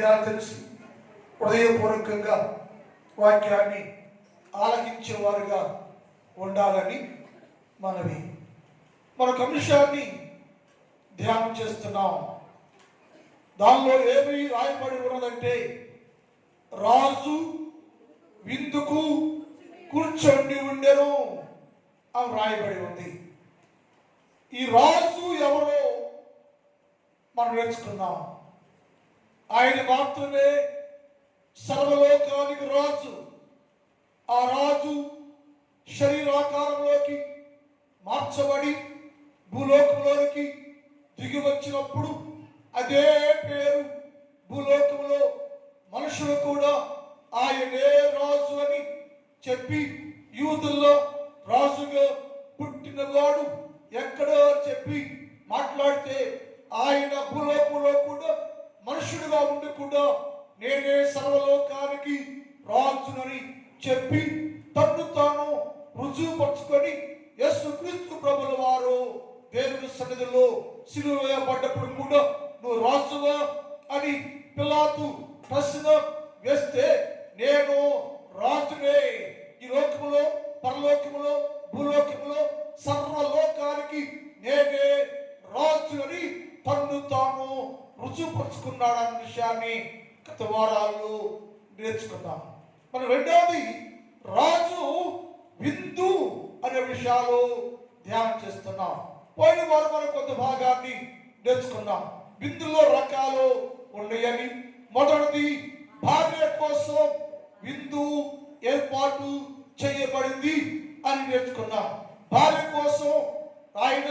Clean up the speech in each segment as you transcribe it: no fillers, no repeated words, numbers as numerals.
విషయాలు తెలిసి హృదయపూర్వకంగా వాక్యాన్ని ఆలకించేవారుగా ఉండాలని మనవి. మరొక అంశాన్ని ధ్యానం చేస్తున్నాం. దానిలో ఏమి రాయబడి ఉన్నదంటే, రాజు విందుకు కూర్చొని ఉండెను అని రాయబడి ఉంది. ఈ రాజు ఎవరో మనం నేర్చుకున్నాం. ఆయన మాత్రమే సర్వలోకానికి రాజు. ఆ రాజు శరీరాకారంలోకి మార్చబడి భూలోకంలోనికి దిగి వచ్చినప్పుడు అదే పేరు భూలోకంలో మనుషులు కూడా ఆయనే రాజు అని చెప్పి, యూదుల్లో రాజుగా పుట్టినవాడు ఎక్కడో చెప్పి మాట్లాడితే, ఆయన భూలోకంలో కూడా మనుషుడుగా ఉండి కూడా నేనే సర్వలోకానికి రాజునని చెప్పి తన్ను తాను రుజువుపరుచుకొని యేసుక్రీస్తు ప్రభుల వారు దేవుని సన్నిధిలో సిలువ వేయబడ్డప్పుడు కూడా నువ్వు రాజువా అని పిలాతు ప్రశ్న వేస్తే, నేను రాజునే, ఈ లోకములో పరలోకములో భూలోకములో సర్వలోకానికి నేనే రాజు అని తన్ను తాను రుజువుపరుచుకున్నాడన్న విషయాన్ని గత వారాల్లో నేర్చుకున్నాం. మన రెండవది, రాజు విందు అనే విషయాలు ధ్యానం చేస్తున్నాం. పోయిన వారు మనం కొంత భాగాన్ని నేర్చుకున్నాం. విందులో రకాలు ఉన్నాయని, మొదటిది భార్య కోసం విందు ఏర్పాటు చేయబడింది అని నేర్చుకున్నాం. భార్య కోసం ఆయన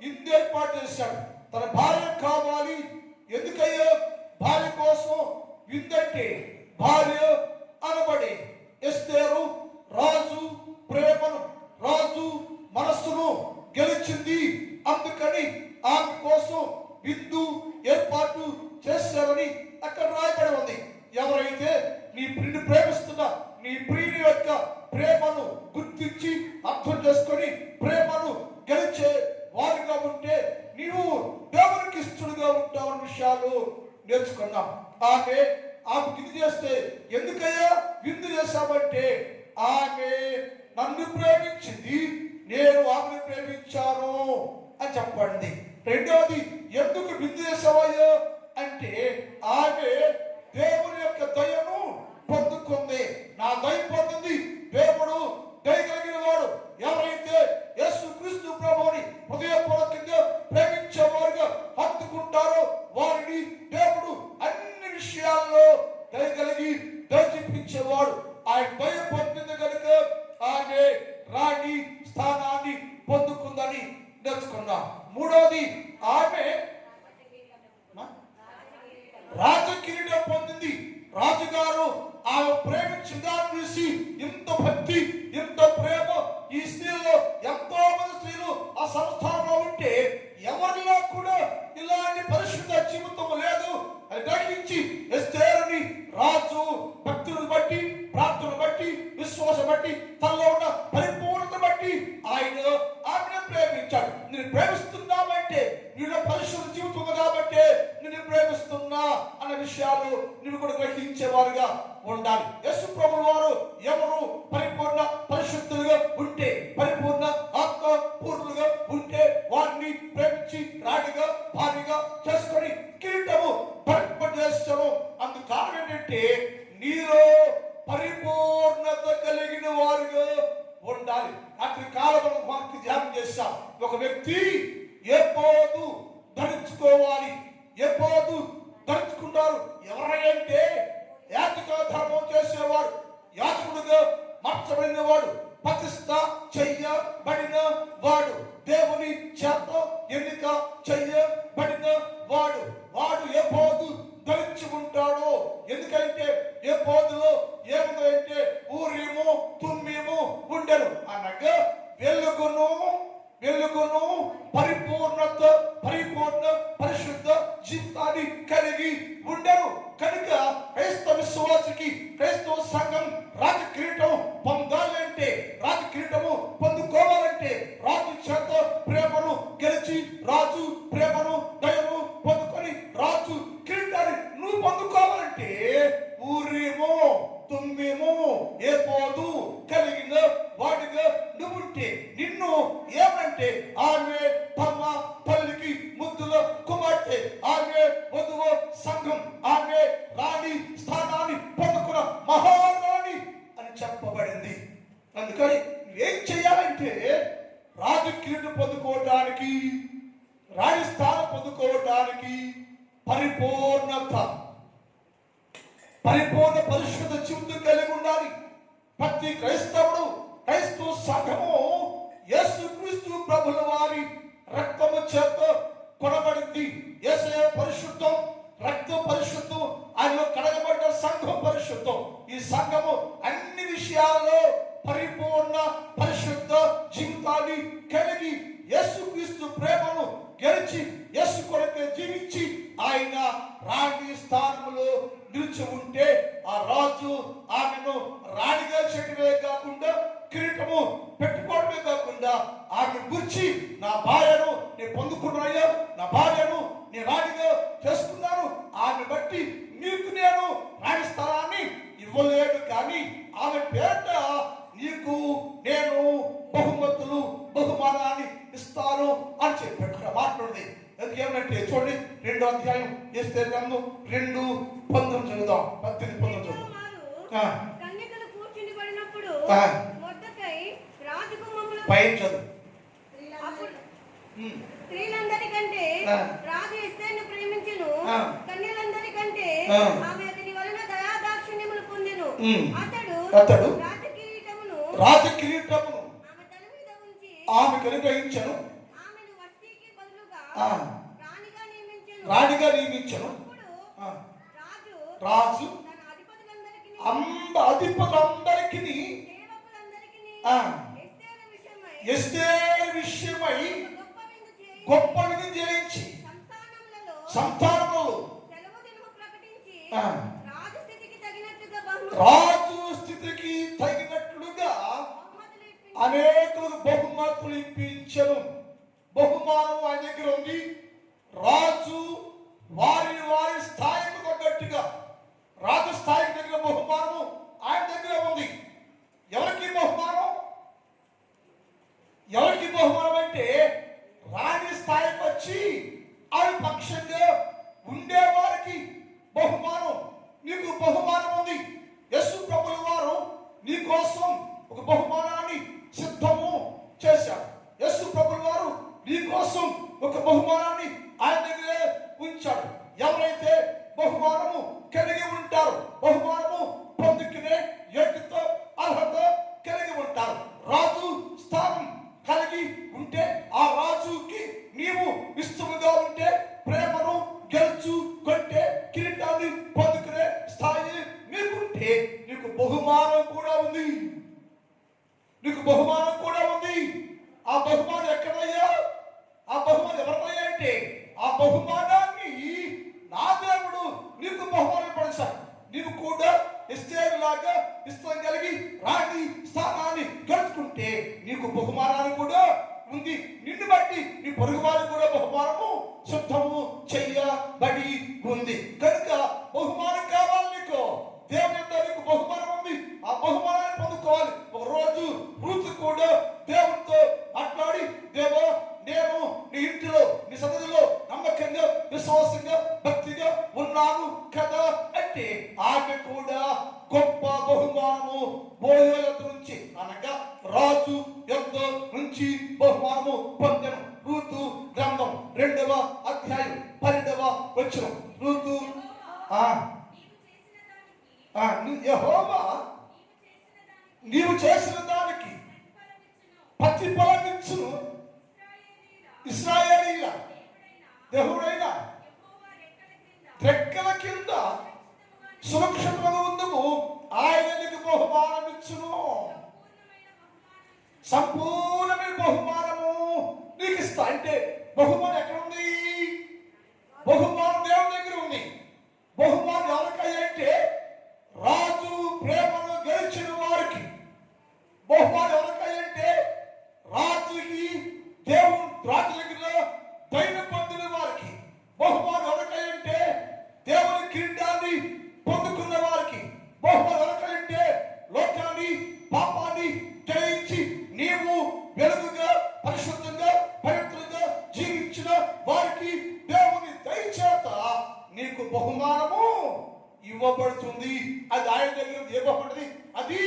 విందు ఏర్పాటు చేశాడు. తన భార్య కావాలి. ఎందుకయ్యా భార్య కోసం విందంటే, భార్య అనబడే ఎస్తేరు రాజు ప్రేమను, రాజు మనస్సును గెలిచింది. అందుకని ఆమె కోసం విందు ఏర్పాటు చేశారని అక్కడ రాయబడి ఉంది. ఎవరైతే నీ ప్రియుని ప్రేమిస్తున్నా, నీ ప్రియుని యొక్క ప్రేమను గుర్తించి అర్థం చేసుకొని ప్రేమను గెలిచే వారిగా ఉంటే నీవు దేవునికి ఇష్టడుగా ఉంటావన్న విషయాలు నేర్చుకున్నాం. ఆమె విందు చేస్తే, ఎందుకయ్యా విందు చేశామంటే, ఆమె నన్ను ప్రేమించింది, నేను ఆమెను ప్రేమించాను అని చెప్పండి. రెండవది, ఎందుకు విందు చేసావయ్యా అంటే, ఆమె దేవుని యొక్క దయను పొందుకుంది. నా దయ పొందింది. దేవుడు దయ కలిగిన వాడు. ఎవరైతే యేసుక్రీస్తు ప్రభువుని హృదయపూర్వకంగా ప్రేమించేవారుగా హత్తుకుంటారో వారిని దేవుడు అన్ని విషయాల్లో దయ కలిగి దయ చూపించేవాడు. ఆయన దయ పొందింది కనుక ఆమె రాణి స్థానాన్ని పొందుకుందని నేర్చుకున్నాం. మూడవది, ఆమె రాజకిరీటం పొందింది. రాజుగారు ఆమె ప్రేమించిందాన్ని చూసి ఇంత భక్తి, ఇంత ప్రేమ ఈ స్త్రీలో, ఎంతో మంది స్త్రీలు ఆ సంస్థానంలో ఉంటే ఎవరిలో కూడా ఇలాంటి పరిశుద్ధ జీవితం లేదు అని గ్రహించి ఎస్తేరుని రాజు భక్తులను బట్టి, ప్రార్థనను బట్టి, విశ్వాసం బట్టి, తనలో ఉన్న పరిపూర్ణత బట్టి ఆయన ఆమెను ప్రేమించాడు. నేను ప్రేమిస్తున్నామంటే నీలో పరిశుద్ధ జీవితం ఉంది కాబట్టి నేను ప్రేమిస్తున్నా అన్న విషయాలు నువ్వు కూడా గ్రహించేవారుగా ఉండాలి. యేసు ప్రభువు వారు ఎవరు పరిపూర్ణ పరిశుద్ధులుగా ఉంటే, పరిపూర్ణ ఆత్మ పూర్ణులుగా ఉంటే వారిని ప్రేమించి రాణిగా భార్యగా చేసుకొని కిరీటము చేస్తాను. అందుకు కారణం ఏంటంటే, నీలో పరిపూర్ణత కలిగిన వారుగా ఉండాలి. అటు కాలం వారికి ధ్యానం చేస్తాం. ఒక వ్యక్తి ఎప్పుడు ధరించుకోవాలి, ఎప్పుడు ధరించుకుంటారు ఎవరంటే, యాజక ధర్మం చేసేవాడు, యాజకుడుగా మార్చబడిన వాడు, ప్రతిష్ఠ చెయ్యబడిన వాడు, దేవుని చేత ఎన్నిక చెయ్యబడిన వాడు. వాడు ఎప్పుడు ధరించుకుంటాడో, ఎందుకంటే ఏ పోదులో ఏముందంటే ఊరేమో తుమ్మేమో ఉండరు అనగా వెలుగును పరిపూర్ణ పరిశుద్ధ జీవితాన్ని కలిగి ఉండరు. కనుక క్రైస్తవ విశ్వాసికి, క్రైస్తవ సంఘం రాజకిరీటం పొందాలంటే, రాజకిరీటము పొందుకోవాలంటే, రాజు చేత ప్రేమను గెలిచి, రాజు ప్రేమను దయను పొందుకొని రాజు కిరీటాన్ని నువ్వు పొందుకోవాలంటే ఏమంటే ఊరిమో తుమ్మిము ఏపోదు కలిగిన వాడిగా నువ్వుంటే నిన్ను ఏమంటే ఆమె తమ తల్లికి ముద్దుల కుమార్తె, ఆమె వధువు సంఘం, ఆమె రాణి స్థానాన్ని పొందుకున్న మహారాణి అని చెప్పబడింది. అందుకని ఏం చేయాలంటే రాజకీయం పొందుకోవడానికి, రాణి స్థానం పొందుకోవడానికి పరిపూర్ణ పరిశుద్ధ జీవితం కలిగి ఉండాలి. ప్రతి క్రైస్తవుడు, క్రైస్తవ సంఘము యేసుక్రీస్తు ప్రభుల వారి రక్తము చేత కొనబడింది. యేసయ్య పరిశుద్ధం, రక్తం పరిశుద్ధం, ఆయనలో కడగబడ్డ సంఘం పరిశుద్ధం. ఈ సంఘము అన్ని విషయాల్లో పరిపూర్ణ పరిశుద్ధ జీవితాన్ని కలిగి యేసుక్రీస్తు ప్రేమను గెలిచి యేసు కొరకే జీవించి ఆయన రాణి స్థానంలో నిలిచి ఉంటే ఆ రాజు ఆమెను రాణిగా చేయడమే కాకుండా కిరీటము పెట్టుకోవడమే కాకుండా ఆమె గురించి నా భార్యను నేను పొందుకున్నాయా, నా భార్యను నేను రాణిగా చేసుకున్నాను, ఆమె బట్టి నీకు నేను రాణి స్థానాన్ని ఇవ్వలేడు, కానీ ఆమె పేట నీకు నేను బహుమతులు బహుమానాన్ని ఇస్తాను అని చెప్పి మాట్లాడింది. అది ఏమంటే చూడండి 2వ అధ్యాయం ఎస్తేరు గ్రంథం 2:19 చదువుదాం. 18-19 చదువు. కన్యకలు కూర్చుండిబడినప్పుడు మొర్దెకై రాజకుమారులు పైన చదువు. అప్పుడు స్త్రీలందరికంటే రాజు ఎస్తేరును ప్రేమించెను, కన్యలందరికంటే ఆమె అతని వలన దయాదాక్షిణ్యములు పొందెను. అతడు రాజకిరీటమును ఆమె తల మీద ఉంచి ఆమెకు అనుగ్రహించెను, ఆమెను వస్తీకి బదులుగా రాణిగా నియమించెను. రాజు అధిపతులందరికీ ఎస్తేరు విషయమై గొప్ప విందు చేయించి సంతానములో రాజు స్థితికి తగినట్లుగా అనేకులకు బహుమతులు ఇప్పించను. బహుమానం ఆయన దగ్గర ఉంది. రాజు వారి స్థాయికి తగ్గట్టుగా, రాజు స్థాయికి దగ్గర బహుమానం ఆయన దగ్గర ఉంది. ఎవరికి బహుమానం? ఎవరికి బహుమానం అంటే రాణి స్థాయికి వచ్చి ఆమె పక్షంగా ఉండేవారికి బహుమానం. నీకు బహుమానం ఉంది. యేసు ప్రభుల వారు నీ కోసం ఒక బహుమానాన్ని సిద్ధము చేశారు. యేసు ప్రభుల వారు నీ కోసం ఒక బహుమానాన్ని ఆయన దగ్గరే ఉంచాడు. ఎవరైతే బహుమానము కలిగి ఉంటారు, బహుమానము పొందుకునే యోగ్యత అర్హత కలిగి ఉంటారు. రాజు స్థానం కలిగి ఉంటే ఆ రాజుకి నీవు ఇష్టముగా ఉంటే ప్రేమను గెలుచు కొట్టే కిరీటాన్ని పొందుకునే స్థాయి నీకుంటే నీకు బహుమానం కూడా ఉంది. నీకు బహుమానం కూడా ఉంది. ఆ బహుమానం ఎక్కడయ్యా? ఆ బహుమానం ఎవరికయ్యా అంటే ఆ బహుమానాన్ని నా దేవుడు నీకు బహుమానం పడేశాడు. నీవు కూడా ఎస్తేరు లాగా ఇష్టం కలిగి రాణి స్థానాన్ని గెలుచుకుంటే నీకు బహుమానాన్ని కూడా ఉంది. నిన్ను బట్టి నీ పొరుగు వారికి కూడా బహుమానము సిద్ధము చెయ్యబడి ఉంది. కనుక బహుమానం కావాలి నీకు. దేవుని యొక్క నీకు బహుమానం ఉంది. ఆ బహుమానాన్ని పొందుకోవాలి. ఒక రోజు రూతు కూడా దేవునితో మాట్లాడి, దేవా నేను నీ ఇంటిలో నీ సన్నిధిలో నమ్మకంగా విశ్వాసంగా భక్తిగా ఉన్నాను కదా అంటే ఆమె కూడా గొప్ప బహుమానము బోయోల నుంచి అనగా రాజు యొద్ద నుంచి బహుమానము పొందెను. రూతు గ్రంథం 2వ అధ్యాయం 12వ వచనం. రూతు యెహోవా నీవు చేసిన దానికి ప్రతిఫలమిచ్చును. ఇశ్రాయేలీయుల దేవుడైన రెక్కల కింద సురక్షితంగా ఉందుము, ఆయన నీకు బహుమానం ఇచ్చును. సంపూర్ణమైన బహుమానము నీకు ఇస్తా అంటే బహుమానం ఎక్కడ ఉంది? బహుమానం దేవుని దగ్గర ఉంది. బహుమానం ఎవరికై అంటే రాజు ప్రేమను గెలిచిన వారికి. బహుమానం ఎవరికై అంటే రాజుకి దేవుడు రాజు దగ్గర ధైర్యం పొందిన వారికి. బహుమానం ఎవరికై అంటే దేవుని కిరీటాన్ని ఇవ్వబడుతుంది. అది ఆయన దగ్గర ఇవ్వబడుతుంది. అది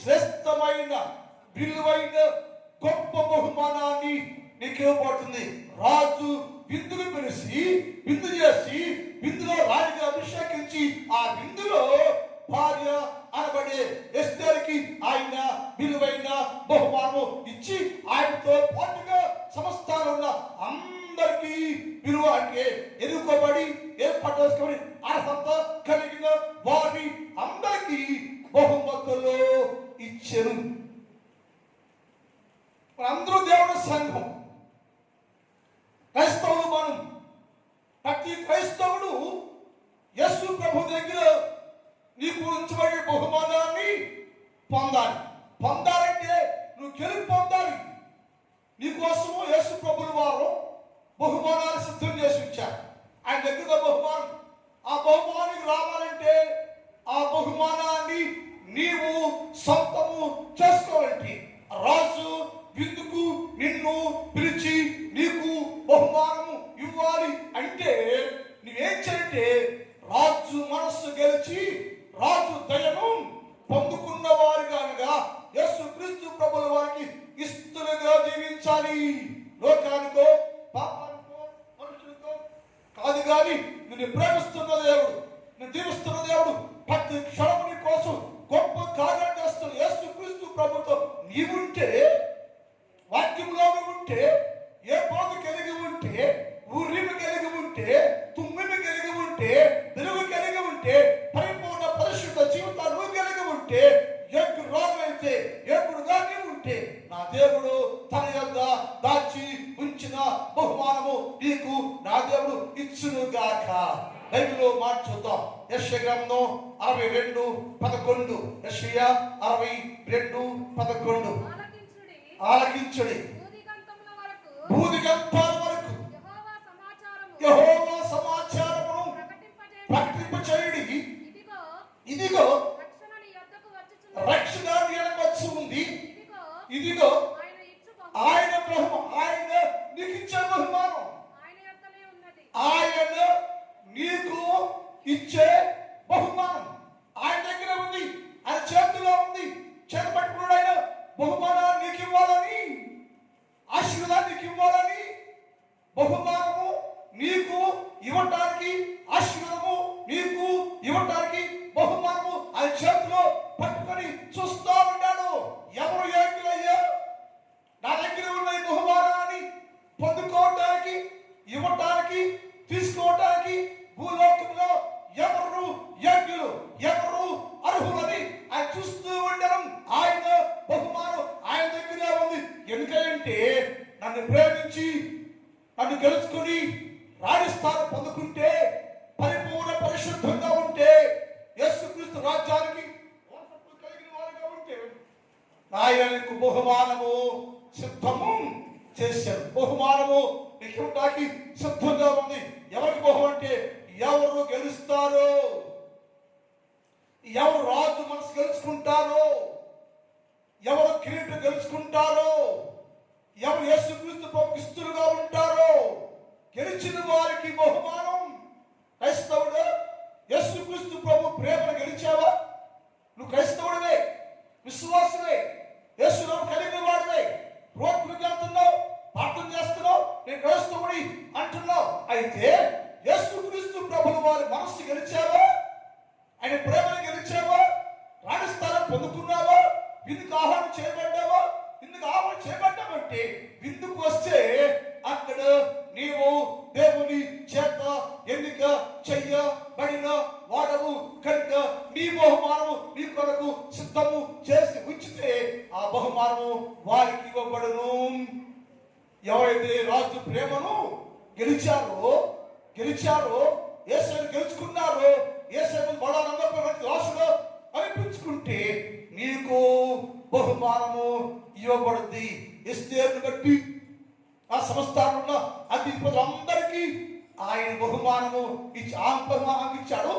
శ్రేష్టమైన విలువైన గొప్ప బహుమానాన్ని నీకు ఇవ్వబడుతుంది. రాజు విందును పిలిచి విందు చేసి విందులో రాజుగా అభిషేకించి ఆ విందులో భార్య అనబడే ఎస్తేరుకి ఆయన విలువైన బహుమానం ఇచ్చి ఆయనతో పాటుగా సమస్తాలు ఉన్న అందరికీ విలువ అంటే ఎన్నుకోబడి ఏర్పడి అర్హత కలిగిన వారి అందరికీ బహుమతులు ఇచ్చెను. అందరూ దేవుని సంఘం, క్రైస్తవులు. మనం ప్రతి క్రైస్తవుడు యేసు ప్రభు దగ్గర నీకు ఉంచబడే బహుమానాన్ని పొందాలి. పొందాలంటే నువ్వు గెలుపు పొందాలి. నీకోసము యేసు ప్రభుల వారు బహుమానాలు సిద్ధం చేసి ఉంచారు. ఆయన దగ్గర బహుమానం. ఆ బహుమానానికి రావాలంటే ఆ బహుమానాన్ని నీవు సొంతము చేసుకోవాలంటే రాజు విందుకు నిన్ను పిలిచి నీకు బహుమానము ఇవ్వాలి అంటే నువ్వేం చేయంటే రాజు మనస్సు గెలిచి రాజు దయను పొందుకున్న వారిగా యేసుక్రీస్తు ప్రభుల వారికి ఇష్టలుగా జీవించాలి. లోకానికో పాపానికో మనుషులకో కాదు, కానీ నిన్ను ప్రేమిస్తున్న దేవుడు, నిన్ను దీవిస్తున్న దేవుడు ప్రతి క్షణముని కోసం గొప్ప కార్యాలు చేస్తున్న యేసుక్రీస్తు ప్రభుతో నీవుంటే, వాక్యంలో ఉంటే, ఏ బాధ కలిగి ఉంటే, ఊరిమి కలిగి ఉంటే, తుమ్మిమి కలిగి ఉంటే, వెలుగు కలిగి ఉంటే, పరిపూర్ణ పరిశుద్ధ జీవితాలు కలిగి ఉంటే, ఎప్పుడు రాగైతే ఎప్పుడుగా నీవు ఉంటే నా దేవుడు తన యొక్క దాచి ఉంచిన బహుమానము నీకు నా దేవుడు ఇచ్చును గాక. బైబిల్లో మాట చూద్దాం. యెషయా గ్రంథం 62:11. యెషయా 62:11. ఆలకించుడి భూదిగంతాల వరకు యెహోవా సమాచారమును ప్రకటింపచేయుడి. ఇదిగో రక్షణ వచ్చి ఉంది. ఇదిగో ఆయన ఆయన నీకు ఇచ్చే బహుమానం, ఆయన నీకు ఇచ్చే బహుమానం ఆయన దగ్గర ఉంది, ఆయన చేతిలో ఉంది. చేత పట్టుకున్నాడు. ఆయన బహుమానాన్ని నీకు ఇవ్వాలని, ఆశీర్వాదాన్ని నీకు ఇవ్వాలని, బహుమానము నీకు ఇవ్వటానికి, ఆశీర్వాదము నీకు ఇవ్వటానికి బహుమానము ఆయన చేతిలో పట్టుకొని చూస్తూ ఉన్నాడు. ఎవరు యోగ్యులయ్యా నా దగ్గర ఉన్న ఈ బహుమానాన్ని పొందుకోవటానికి, ఇవ్వటానికి, తీసుకోవటానికి భూలోకంలో ఎవరు యోగ్యులు, ఎవరు అర్హులని ఆయన చూస్తూ ఉండడం. ఆయన బహుమానం ఆయన దగ్గర ఉంది. ఎందుకంటే నన్ను ప్రేమించి నన్ను గెలుచుకుని రాణిస్తాను పొందుకుంటే, పరిపూర్ణ పరిశుద్ధంగా ఉంటే, యేసుక్రీస్తు రాజ్యానికి కలిగిన వారుగా ఉంటే ఆయనకు బహుమానము సిద్ధము చేశారు. బహుమానము ఇవ్వడానికి సిద్ధంగా ఉంది. ఎవరికి బహుమం అంటే ఎవరు గెలుస్తారో, ఎవరు రాజు మనసు గెలుచుకుంటారో, ఎవరు కిరీటం గెలుచుకుంటారో, ఎవరు యేసుక్రీస్తు ప్రభువుకి ఇష్టలుగా ఉంటారో గెలిచిన వారికి బహుమానం. క్రైస్తవుడు యేసుక్రీస్తు ప్రభు ప్రేమను గెలిచావా? నువ్వు క్రైస్తవుడివే, విశ్వాసమే, యేసును కలిగిన వాడివే. రోడ్లకు వెళ్తున్నావు, ప్రార్థన చేస్తున్నావు, నేను క్రైస్తవుడి అంటున్నావు. అయితే యేసుక్రీస్తు ప్రభుల వారి మనస్సు గెలిచావా? ఆయన ప్రేమను గెలిచావా? రాణిస్తారని పొందుకున్నావా? విందుకు ఆహ్వానం చేయబడ్డావా? విందుకు ఆహ్వానం చేయబడ్డావంటే విందుకు వస్తే అక్కడ నీవు దేవుని చేత ఎన్నిక చెయ్యబడిన వాడవు కనుక నీ బహుమానము నీ కొరకు సిద్ధము చేసి ఉంచితే ఆ బహుమానము వారికి ఇవ్వబడును. ఎవరైతే రాజు ప్రేమను గెలిచారో యేసుని గెలుచుకున్నారో, యేసుని బడానందపై రాసుడు అనిపించుకుంటే నీకు బహుమానము ఇవ్వబడుద్ది. ఎస్తేరును బట్టి ఆ సంస్థానంలో అధిపతులందరికీ ఆయన బహుమానము ఇచ్చి ఆ బహుమానం ఇచ్చాడు.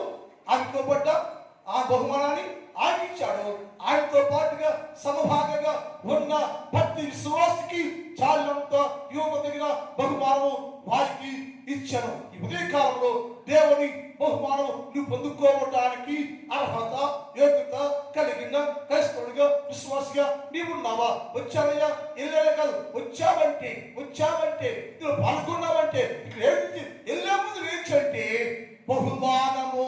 ఆగిపోబడ్డ ఆ బహుమానాన్ని ఆగించాడు. ఆయనతో పాటుగా సమభాగంగా ఉన్న ప్రతి విశ్వాసికి చాలంత యువతగిన బహుమానము వారికి ఇచ్చాను. ఈ ఉదయ కాలంలో దేవుని బహుమానం నువ్వు పొందుకోవడానికి అర్హత యోగ్యత కలిగిన క్రైస్తవుడిగా విశ్వాసిగా నీవున్నావా? వచ్చావయ్యా, వెళ్ళాలి కాదు, వచ్చావంటే నువ్వు పాల్గొన్నావంటే ఇక్కడ ఏంటి? వెళ్ళే ముందు ఏంటంటే బహుమానము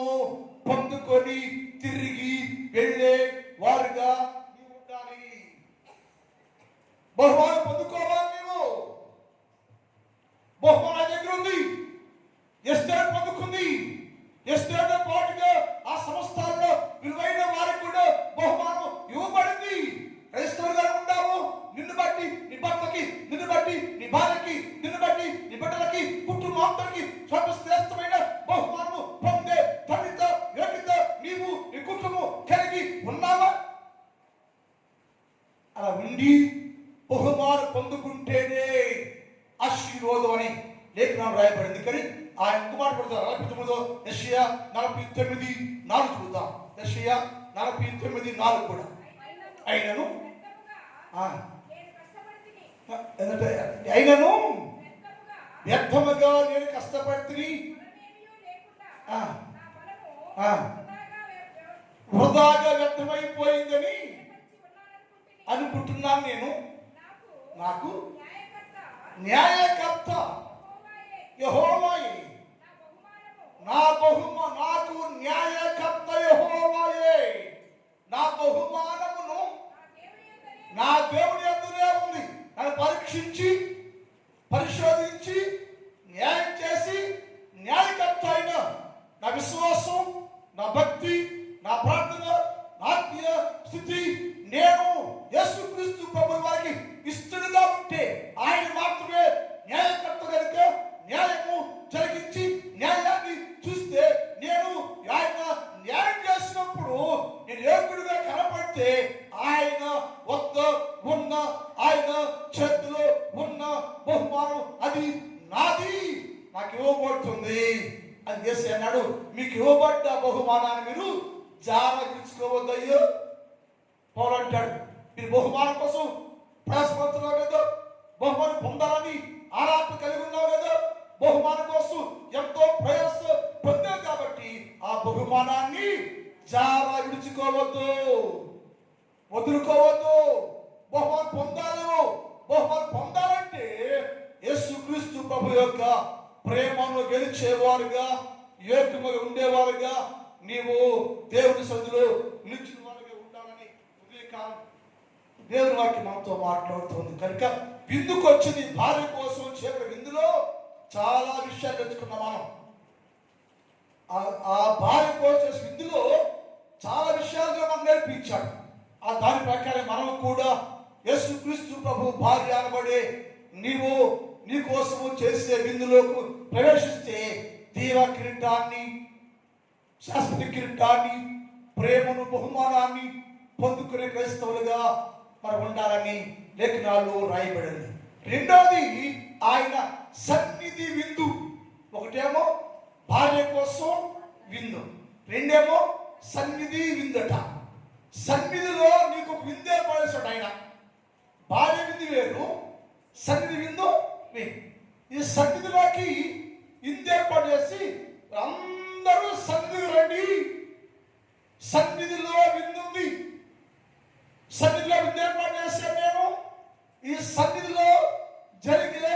పొందుకొని తిరిగి వెళ్ళే వారుగా నీవు ఉండాలి. బహుమానం పొందుకోవాలి. నీవు బహుమానం దగ్గర ఉంది. ఎస్తేర్ పొందుకుంది. ఎస్తేర్తో పాటుగా ఆ సంస్థల్లో విలువైన వారికి కూడా బహుమానం ఇవ్వబడింది. క్రైస్తవులుగా ఉంటావు. నిన్ను బట్టి నీ భర్తకి, నిన్ను బట్టి నీ భార్యకి, నిన్ను బట్టి నీ బిడ్డలకి, కుటుంబానికి శ్రేష్టమైన బహుమానము పొందే తల్లిత యోగ్యత నీవు నీ కుటుంబం కలిగి ఉన్నావా? అలా ఉండి బహుమానం పొందుకుంటేనే ఆశీర్వాదం అని లేఖనం రాయబడింది. కానీ ఆయన కుమారు పడతారు 49 యెషయా 49:4 చూద్దాం. యెషయా 49:4 కూడా అయినను వ్యర్థముగా నేను కష్టపడితిని, వృధాగా వ్యర్థమైపోయిందని అనుకుంటున్నాను. నేను నాకు న్యాయకర్త యెహోవాయే. నాకు న్యాయకర్త యెహోవాయే. నా బహుమానమును నా దేవుని యందునే ఉంది. నన్ను పరీక్షించి పరిశోధించి న్యాయం చేసి న్యాయకర్త అయిన నా విశ్వాసం, నా భక్తి, నా ప్రార్థన, నా ఆత్మీయ స్థితి నేను యేసుక్రీస్తు ప్రభువు వారికి ఇష్టడుగా ఉంటే ఆయన మాత్రమే న్యాయకర్త కనుక న్యాయము జరిగించి న్యాయాన్ని చూస్తే నేను ఆయన న్యాయం చేసినప్పుడు నేను యోగ్యుడిగా కనపడితే ఆయన వద్ద ఉన్న, ఆయన చేతిలో ఉన్న బహుమానం అది నాది, నాకు ఇవ్వబడుతుంది అని చేసి అన్నాడు. మీకు ఇవ్వబడ్డ బహుమానాన్ని మీరు జాగ్రత్తవద్దయ్యో. పౌలు అంటాడు, మీరు బహుమానం కోసం ప్రయాసపడుతున్నావు కదా, బహుమానం పొందాలని ఆరాటం కలిగి ఉన్నావు కదా, బహుమానం కోసం ఎంతో ప్రయాస పొందావు కాబట్టి ఆ బహుమానాన్ని జారా విడుచుకోవద్దు, వదులుకోవద్దు. బహుమానం పొందాలంటే యేసుక్రీస్తు ప్రభు యొక్క ప్రేమను గెలిచేవారుగా, యోగ్యముగా ఉండేవారుగా నీవు దేవుని సన్నిధిలో నిలిచిన వారుగా ఉండాలని ఉదయకాలం దేవుని వాక్యం మనతో మాట్లాడుతుంది. కనుక విందుకు వచ్చింది భార్య కోసం చేపల విందులో చాలా విషయాలు తెలుసుకున్నాం మనం. ఆ భార్య కోసం విందులో చాలా విషయాలు మనం నేర్పించాడు. ఆ దాని ప్రకారం మనం కూడా యేసుక్రీస్తు ప్రభు భార్య అనబడే నీవు నీ కోసము చేసే విందులోకి ప్రవేశిస్తే దీవ కిరీటాన్ని, శాశ్వత కిరీటాన్ని, ప్రేమను, బహుమానాన్ని పొందుకునే క్రైస్తవులుగా మనం ఉండాలని లేఖనాలు రాయబడింది. రెండోది ఆయన సన్నిధి విందు. ఒకటేమో భార్య కోసం విందు, రెండేమో సన్నిధి విందట. సన్నిధిలో నీకు ఒక విందు ఏర్పడేశాడు ఆయన. భార్య విందు వేరు, సన్నిధి విందు వేరు. ఈ సన్నిధిలోకి విందు ఏర్పాటు చేసి అందరూ సన్నిధికి రండి, సన్నిధిలో విందు ఉంది. సన్నిధిలో విందు ఏర్పాటు చేశాను నేను. ఈ సన్నిధిలో జరిగే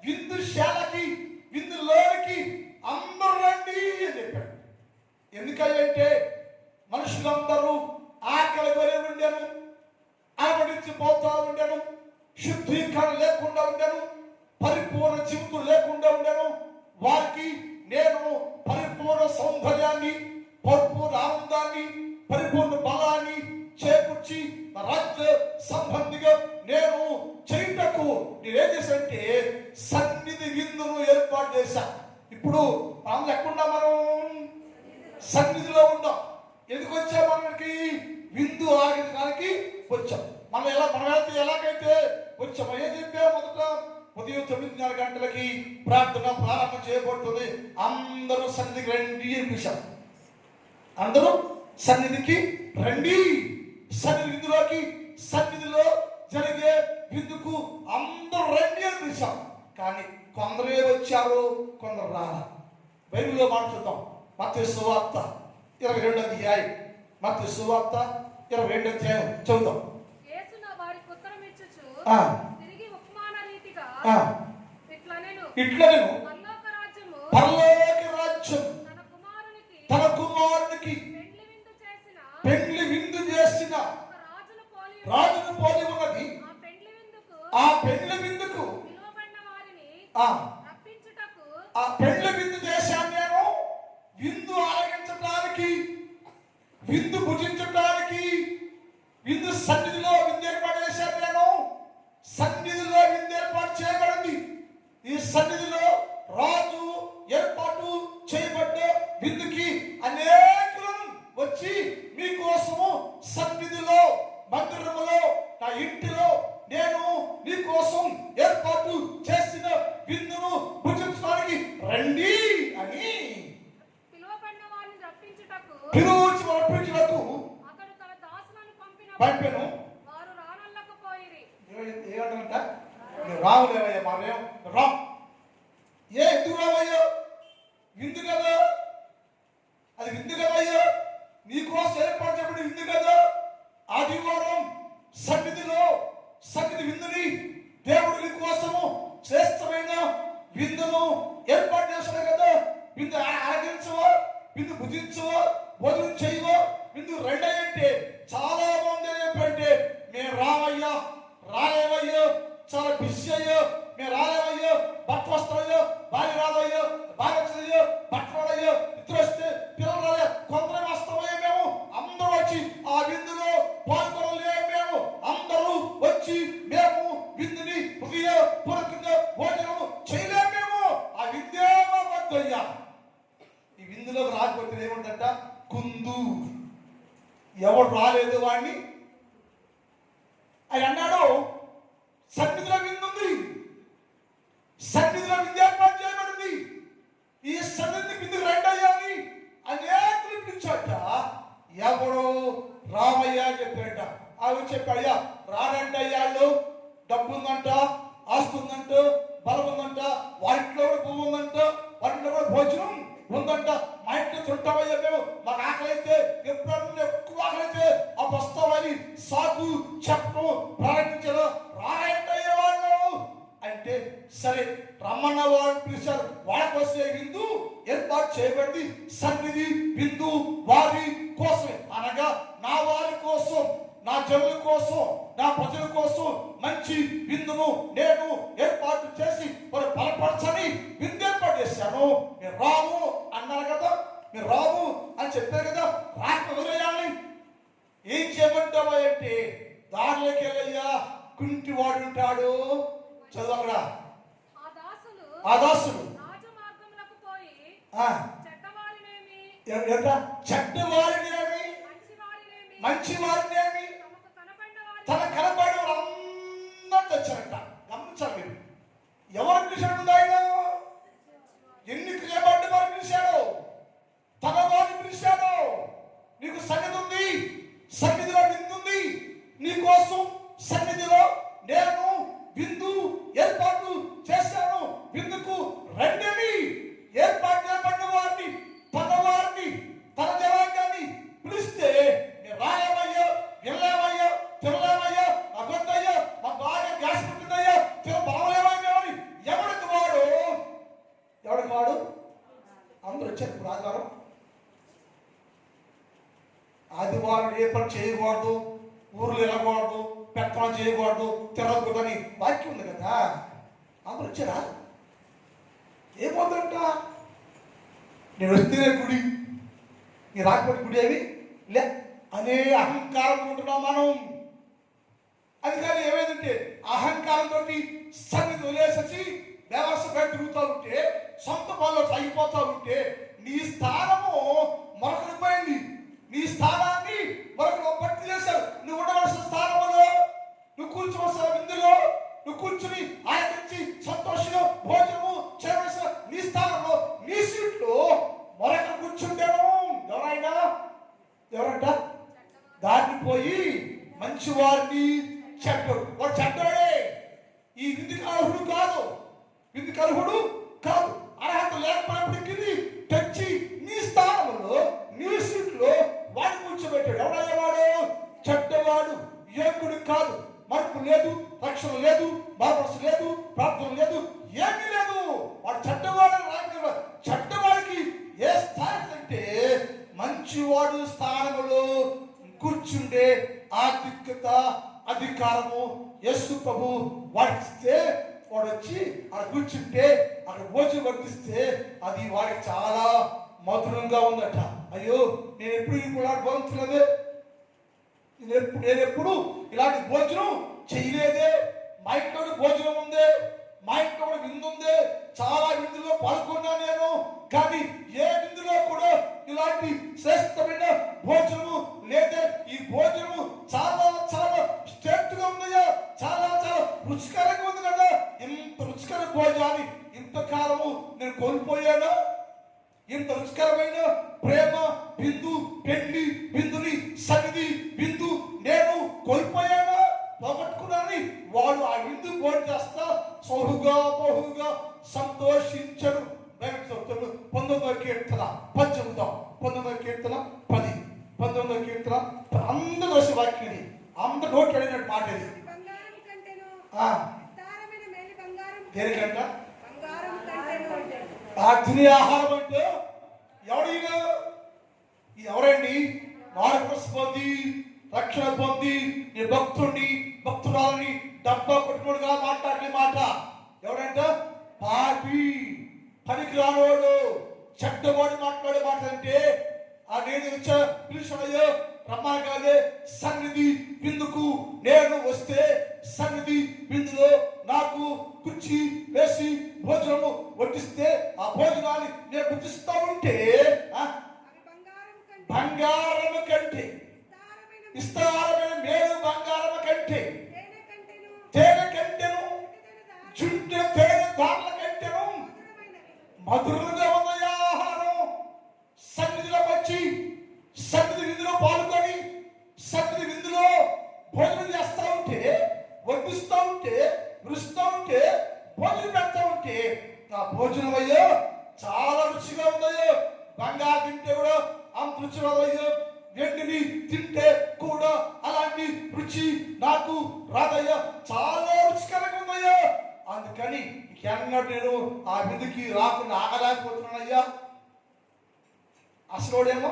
విందుశాలకి, విందులోనికి అందరూ రండి అని చెప్పాడు. ఎందుకంటే మనుషులందరూ ఆకలి కొని ఉండెను, ఆవడించిపోతా ఉండెను, శుద్ధీకరణ లేకుండా ఉండెను, పరిపూర్ణ జీవితం లేకుండా ఉండెను. వారికి నేను పరిపూర్ణ సౌందర్యాన్ని, పరిపూర్ణ ఆనందాన్ని, పరిపూర్ణ బలాన్ని చేకూర్చి రాజ్య సంబంధిగా నేను చేయుటకు నేనేం చేశానంటే సన్నిధి విందును ఏర్పాటు చేశా. ఇప్పుడు మనం ఎక్కడున్నా? మనం సన్నిధిలో ఉన్నాం. ఎందుకు వచ్చాం? మనకి విందు ఆగడానికి వచ్చాం. మనం ఎలాగైతే వచ్చామో ఏం చెప్పాము? మొదట ఉదయం 9:30 గంటలకి ప్రార్థన ప్రారంభం చేయబడుతుంది. అందరూ సన్నిధికి రండి అని పిలిచాం. అందరూ సన్నిధికి రండి. సన్నిధి విందులోకి, సన్నిధిలో జరిగే విందుకు అందరూ రండి అని పిలిచాం. కానీ కొందరే వచ్చారు, కొందరు రాలా. బైబిల్లో మాట చూద్దాం. మత్తయి సువార్త 22వ అధ్యాయం. మత్తయి సువార్త 22వ అధ్యాయం చదువుదాం. యేసు నా వారికి ఉత్తరం ఇచ్చుచు ఆ. తిరిగి ఉపమాన రీతిగా ఆ. ఇట్లనెను పరలోక రాజ్యం తన తన కుమారునికి కుమారునికి పెండ్లి విందు చేసిన పెండ్లి విందు చేసిన ఒక రాజును పోలి ఉన్నది. ఆ ఆ పెండ్లి విందుకు పిలువబడిన వారిని ఆ రప్పించుటకు ఆ పెండ్లి విందు చేశాను నేను. విందు ఆరగించడానికి, విందు భుజించడానికి, విందు సన్నిధిలో విందు ఏర్పాటు చేశాను నేను. సన్నిధిలో విందు ఏర్పాటు చేయబడింది. ఈ సన్నిధిలో రాజు ఏర్పాటు చేయబడ్డ విందుకి అనేకులను వచ్చి మీకోసము సన్నిధిలో, మందిరములో, నా ఇంటిలో నేను మీకోసం ఏర్పాటు చేసిన విందును భుజించడానికి రండి అని పిలువబడిన వారిని రప్పించుటకు పిలువచ్చి రప్పించుటకు అతడు తన దాసులను పంపెను. వారు రానల్లకపోయిరి. ఏమంటారంట? నువ్వు రావులేవయ్యా, మారేం రా. ఎందుకు రావయ్యా? విందు కదా అది, విందు కదయ్యా, నీకోసం ఏర్పాటు చేయబడి విందు కదా. ఆదివారం సన్నిధిలో సన్నిధి విందుని దేవుడు నీ కోసము శ్రేష్టమైన విందును ఏర్పాటు చేస్తాడు కదా. విందు ఆరగించవా, విందు భుజించవా, భోజనం చేయవా, విందు రెండే అంటే చాలా మంది ఏంటంటే మేము రావయ్యా, రాలేవయ్యో, చాలా బిజీ అయ్యో, మేము రాలేవయ్యో, భర్త వస్తాయో, భార్య రాదయ్యో, భార్య వచ్చాయో, భర్త రాడయ్యో, ఇద్దరు వస్తే పిల్లలు రాలే, కొందరు వస్తామయ్యో, మేము అందరూ వచ్చి ఆ విందులో పాల్గొనలే. మేము అందరూ వచ్చి మేము విందుని హృదయపూర్వకంగా భోజనం చేయలేము. మేము ఆ విందే వద్దయ్యా. ఈ విందులోకి రాకపోతే ఏముందంట? కుందు. ఎవడు రాలేదు వాడిని ఆయన అన్నాడు. సన్నిధిలో విందుంది, సన్నిధిలో విందు ఏర్పాటు చేయబడింది. ఈ సన్నిధి విందుకు రండి అయ్యా అని అనేకులు పిలిచాట. ఎవడు రామయ్యా అని చెప్పాడట. అవి చెప్పాడయ్యా రాడంట. అయ్యాళ్ళు డబ్బు ఉందంట, ఆస్తి ఉందంట, బలం ఉందంట, వాటిలో కూడా భూమి ఉందంట, వాటిలో కూడా భోజనం ఉందంట. మా ఇంట్లో తింటామయ్యా, మేము మాకు ఆకలి అయితే ఎప్పుడన్నా ఎక్కువ ఆకలి అయితే ఆ వస్తామని సాకు చెప్పడం ప్రారంభించారు. రాయంటయ్యే వాళ్ళు అంటే సరే రమ్మన్న వాళ్ళు పిలిచారు. వాళ్ళ కోసం విందు ఏర్పాటు చేయబడింది. సన్నిధి విందు వారి కోసమే, అనగా నా వారి కోసం, నా జనుల కోసం, నా ప్రజల కోసం మంచి విందును నేను ఏర్పాటు చేసి వారు బలపరచని విందు ఏర్పాటు చేశాను. మీరు రాము అన్నారు కదా, మీరు రాము అని చెప్పారు కదా, రాక వదిలేయాలని. ఏం చేయమంటావా అంటే దారిలోకి వెళ్ళయ్యా, కుంటివాడు ఉంటాడు. చదువు అక్కడ. ఆ దాసులు రాజమార్గములకు పోయి చెడ్డవారినేమి మంచి వారినేమి తన కనబడి అందరూ తెచ్చారంట. గమనించాలి మీరు. ఎవరు పిలిచాడు? ఆయన ఎన్ని క్రియబడ్డ వారు పిలిచాడు, తన వారిని పిలిచాడు. నీకు సన్నిధి ఉంది, సన్నిధిలో విందుంది నీకోసం. సన్నిధిలో నేను విందు ఏర్పాటు చేశాను, విందుకు రండి. ఏర్పాటు చేయబడిన వారిని, తన వారిని, తన జనాంగాన్ని పిలిస్తే రాయమయ్యో, వెళ్ళామయ్యో, తినలేమయ్యో, అగొద్దయ్యో, మా బాగా గ్యాస్ పుట్టిందయ్యో, బలమలేమయ్యో అని ఎవరికి వాడు అందరూ వచ్చారు. ఇప్పుడు ఆదివారం ఏ పని చేయకూడదు, ఊర్లు వెళ్ళకూడదు, పెత్తనం చేయకూడదు, తిరగకూడదని వాక్యం ఉంది కదా. అందరూ వచ్చారా? ఏమవుతుందంట? నేను వస్తేనే గుడి, నీ రాకపోతే గుడి అవి లే అనే అహంకారం ఉంటున్నాం మనం. అది కానీ ఏమైందంటే అహంకారంతో సన్నిధి వదిలేసి వ్యవస్థపై తిరుగుతూ ఉంటే, సొంత పనులు అయిపోతూ ఉంటే నీ స్థానము మరొకరికి పోయింది. నీ స్థానాన్ని మరొకరు భర్తీ చేశారు. నువ్వు ఉండవలసిన స్థానంలో, నువ్వు కూర్చోవలసిన విందులో, నువ్వు కూర్చుని ఆనందించి సంతోషంగా భోజనము చేయవలసిన నీ స్థానంలో, నీ సీట్లో మరొకరు కూర్చుంటాను. ఎవరంట? దాన్ని పోయి మంచి వారిని చెడ్డోడు. వాడు చెడ్డోడే. ఈ విందుకు అర్హుడు కాదు, విందుకు అర్హుడు కాదు. అర్హత లేకపోయినప్పటికీ తెచ్చి నీ స్థానం స్థానములో కూర్చుండే ఆధిక్యత అధికారము యేసు ప్రభు వాడికి ఇస్తే, వాడు వచ్చి అక్కడ కూర్చుంటే అక్కడ భోజనం వడ్డిస్తే అది వాడికి చాలా మధురంగా ఉందట. అయ్యో నేను ఎప్పుడు ఇలాంటి భోజనం నేను ఎప్పుడు ఇలాంటి భోజనం చేయలేదే, మా ఇంట్లో భోజనం ఉందే, మా ఇంట్లో కూడా విందు ఉంది, చాలా విందులో పాల్గొన్నా నేను, కానీ ఏ విందులో కూడా ఇలాంటి శ్రేష్టమైన భోజనము లేదే. ఈ భోజనము చాలా చాలా స్టేట్ గా ఉందయ్యా, చాలా చాలా రుచికరంగా ఉంది కదా. ఇంత రుచికర భోజనాన్ని ఇంతకాలము నేను కోల్పోయాను. ఇంత రుచికరమైన ప్రేమ బిందు, పెళ్లి బిందుని, సన్నిధి బిందు నేను కోల్పోయాను, పోగొట్టుకున్నాను. వాడు ఆ విందు భోజనం చేస్తా బహుగా సంతోషించరు. 19వ కీర్తన 18, 19వ కీర్తన 10, 19వ కీర్తన అందరూ వచ్చే వాక్యం, అందరు నోట్ అడిగినట్టు మాట ఇది. దేనికంట తినే ఆహారం అంటే ఎవరండి? మార్గస్ పొంది రక్షణ పొంది నీ భక్తుడిని భక్తురాలని డబ్బా కొట్టుకోడుగా మాట్లాడే మాట ఎవరంట? పాపి, పనికిరానోడు, చెడ్డవాడు మాట్లాడే మాట అంటే ఆ నేను వచ్చా పిలిచాడయ్యో రమ్మనగానే సన్నిధి విందుకు నేను వస్తే సన్నిధి విందులో నాకు కుర్చీ వేసి భోజనము వడ్డిస్తే ఆ భోజనాన్ని నేను పుట్టిస్తా ఉంటే బంగారము కంటే విస్తారమైన మేలు, బంగారము కంటే తేనె కంటెను, చుట్టూ తేనె దారుల కంటెను మధురంగా ఉన్న ఆహారం. సన్నిధిలోకి వచ్చి సన్నిధి విందులో పాల్గొని సన్నిధి విందులో భోజనం చేస్తా ఉంటే, వడ్డిస్తా ఉంటే, రుస్తూ ఉంటే, భోజనం పెడతా ఉంటే ఆ భోజనం అయ్యో చాలా రుచిగా ఉందయ్యో. బంగారు తింటే కూడా అంత రుచి రాదయ్యో, వెండిని తింటే కూడా అలాంటి రుచి నాకు రాదయ్యా, చాలా రుచికరంగా ఉందయ్యా. అందుకని ఎన్నడూ నేను ఆ విందుకి రాకుండా ఆగలేకపోతున్నానయ్యా. అసలుడేమో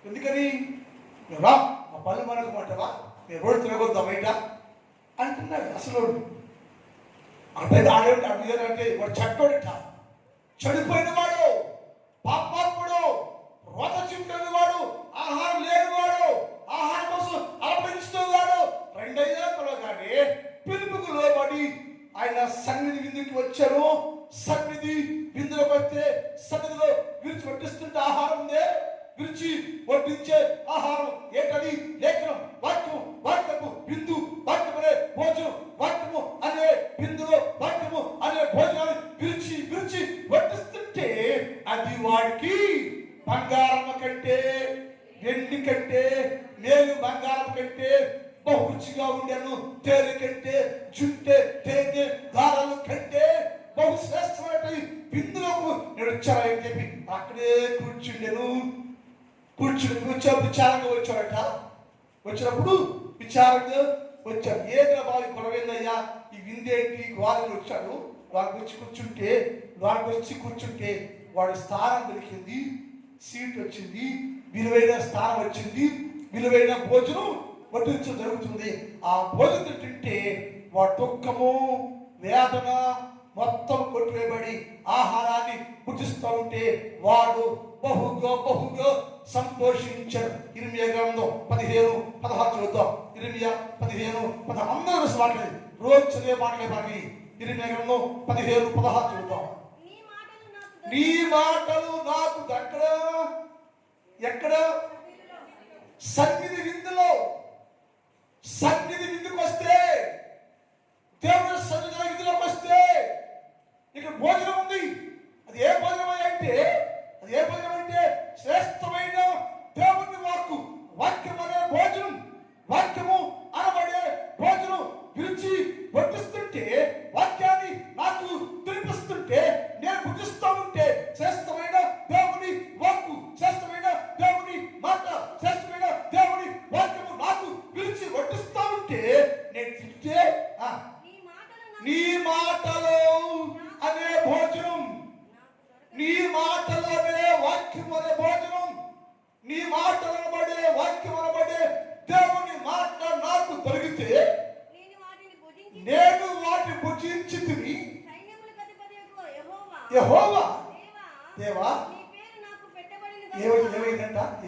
ఎందుకని రా మా పళ్ళు మనకు మాటవా, నేను రోడ్డు తిరగొద్దా బయట అంటున్నాడు అసలు. అంటే ఆడేంటే వాడు చెడ్డోడిట, చెడిపోయిన వాడు, పాపాత్ముడు, రోత చింపిన వాడు, ఆహారం లేని వాడు, ఆహారం కోసం అలపించుతున్నాడు. రెండయ్యా కానీ పిలుపుకు లోబడి ఆయన సన్నిధి విందుకి వచ్చారు. సన్నిధి విందులోకి వస్తే సన్నిధిలో విరిచి వడ్డిస్తుంటే ఆహారం ఉందే, విరిచి వడ్డించే ఆహారం ఏంటది? లేఖనం, వాక్యము, వాక్యము విందు, వాక్యమనే భోజనం, వాక్యము అనే విందులో వాక్యము అనే భోజనాన్ని విరిచి విరిచి వడ్డిస్తుంటే అది వాడికి బంగారం కంటే, వెండి కంటే, మేలు బంగారం కంటే బహు రుచిగా ఉండేను. తేనె కంటే, జుంటే తేనె దారాలు కంటే బహు శ్రేష్టమైన విందులకు నేను వచ్చానని చెప్పి అక్కడే కూర్చుండెను. కూర్చో విచారంగా వచ్చాడట. వచ్చినప్పుడు విచారంగా వచ్చాడు. ఏదైనా బాగా గొడవైందయ్యా, ఈ విందేంటి వారికి వచ్చాడు. వారికి వచ్చి కూర్చుంటే వాడి స్థానం దొరికింది, సీట్ వచ్చింది, విలువైన స్థానం వచ్చింది, విలువైన భోజనం వడ్డించడం జరుగుతుంది. ఆ భోజనం తింటే వాడి దుఃఖము, వేదన మొత్తం కొట్టివేయబడి ఆహారాన్ని పుట్టిస్తూ ఉంటే వాడు బహుగా సంతోషించాడు. ఇర్మియా గ్రంథం 15:16 చదువుతాం. ఇర్మియా 15:16 అందరూ మాట్లాడి రోజు చదివే మాటలే మనకి. ఇర్మియా గ్రంథం 15:16 చదువుతాం. నీ మాటలు నాకు ఎక్కడ? సన్నిధి విందులో. సన్నిధి విందుకు వస్తే, దేవుని సన్నిధి విందులోకి వస్తే ఇక్కడ భోజనం ఉంది. అది ఏ భోజనం అంటే శ్రేష్టమైన దేవుని వాక్యం అనే భోజనం, వాక్యము అనబడే భోజనం విరిచి వడ్డిస్తుంటే, వాక్యాన్ని నాకు తినిపిస్తుంటే, నేను భుజిస్తూ ఉంటే శ్రేష్టమైన దేవుని వాక్కు, శ్రేష్టమైన దేవుని మాట, శ్రేష్టమైన దేవుని వాక్యము నాకు విరిచి వడ్డిస్తూ ఉంటే నేను